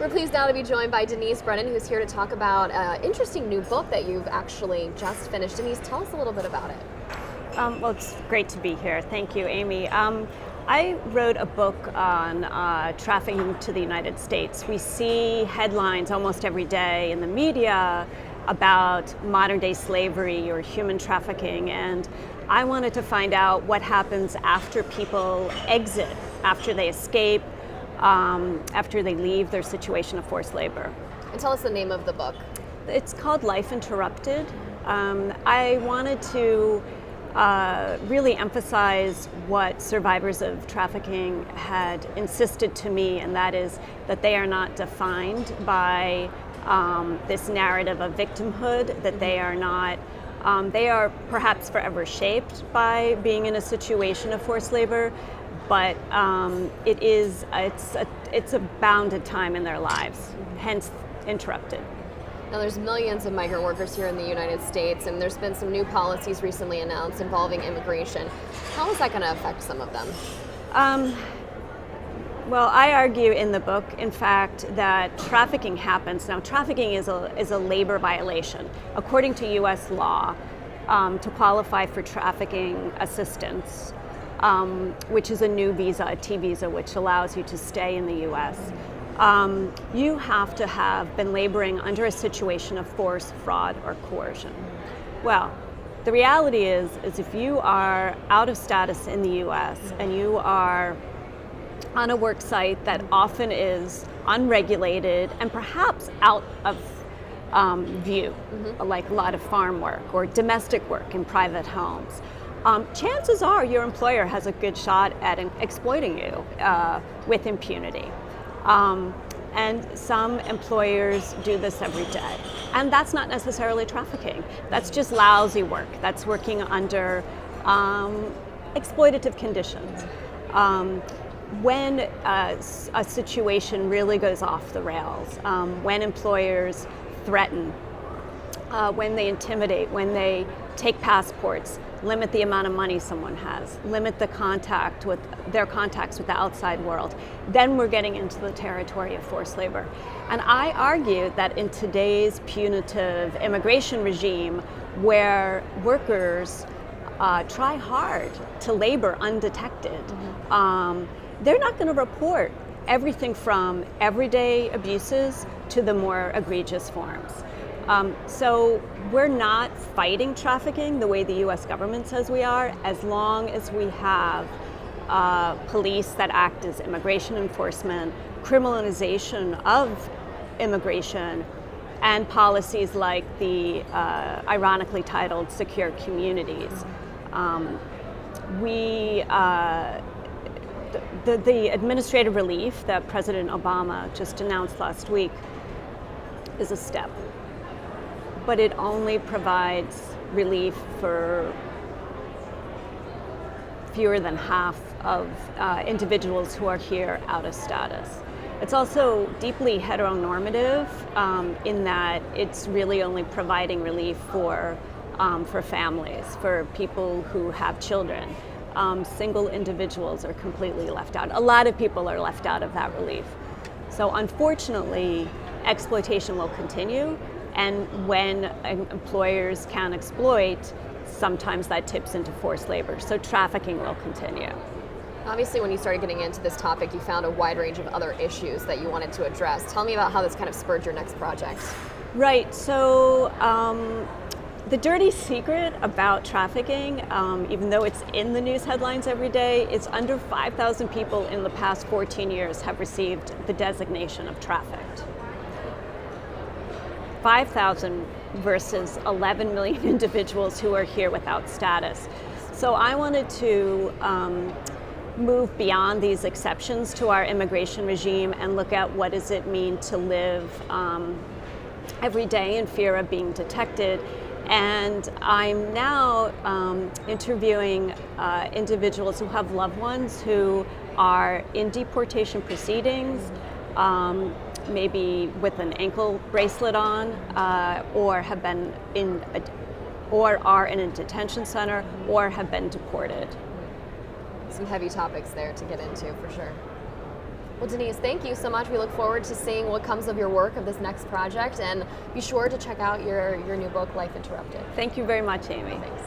We're pleased now to be joined by Denise Brennan, who's here to talk about an interesting new book that you've actually just finished. Denise, tell us a little bit about it. Well, it's great to be here. Thank you, Amy. I wrote a book on trafficking to the United States. We see headlines almost every day in the media about modern day slavery or human trafficking, and I wanted to find out what happens after people exit, after they escape, after they leave their situation of forced labor. And tell us the name of the book. It's called Life Interrupted. I wanted to really emphasize what survivors of trafficking had insisted to me, and that is that they are not defined by this narrative of victimhood, that they are not, they are perhaps forever shaped by being in a situation of forced labor, but it's a bounded time in their lives, hence interrupted. Now there's millions of migrant workers here in the United States, and there's been some new policies recently announced involving immigration. How is that going to affect some of them? Well, I argue in the book, in fact, that trafficking happens. Now, trafficking is a labor violation. According to U.S. law, to qualify for trafficking assistance, which is a new visa, a T visa, which allows you to stay in the U.S., you have to have been laboring under a situation of force, fraud, or coercion. Well, the reality is if you are out of status in the U.S. and you are on a work site that often is unregulated and perhaps out of view, like a lot of farm work or domestic work in private homes, chances are your employer has a good shot at exploiting you with impunity. And some employers do this every day. And that's not necessarily trafficking. That's just lousy work. That's working under exploitative conditions. When a situation really goes off the rails, when employers threaten, when they intimidate, when they take passports, limit the amount of money someone has, limit the contact with their contacts with the outside world, then we're getting into the territory of forced labor. And I argue that in today's punitive immigration regime, where workers try hard to labor undetected, they're not going to report everything from everyday abuses to the more egregious forms. So we're not fighting trafficking the way the U.S. government says we are, as long as we have police that act as immigration enforcement, criminalization of immigration, and policies like the ironically titled Secure Communities. The administrative relief that President Obama just announced last week is a step, but it only provides relief for fewer than half of individuals who are here out of status. It's also deeply heteronormative in that it's really only providing relief for families, for people who have children. Single individuals are completely left out. A lot of people are left out of that relief. So unfortunately, exploitation will continue, and when employers can exploit, sometimes that tips into forced labor. So trafficking will continue. Obviously, when you started getting into this topic, you found a wide range of other issues that you wanted to address. Tell me about how this kind of spurred your next project. Right, so the dirty secret about trafficking, even though it's in the news headlines every day, is under 5,000 people in the past 14 years have received the designation of trafficked. 5,000 versus 11 million individuals who are here without status. So I wanted to move beyond these exceptions to our immigration regime and look at what does it mean to live every day in fear of being detected. And I'm now interviewing individuals who have loved ones who are in deportation proceedings, maybe with an ankle bracelet on, or have been or are in a detention center, or have been deported. Some heavy topics there to get into, for sure. Well, Denise, thank you so much. We look forward to seeing what comes of your work of this next project, and be sure to check out your new book, Life Interrupted. Thank you very much, Amy. Thanks.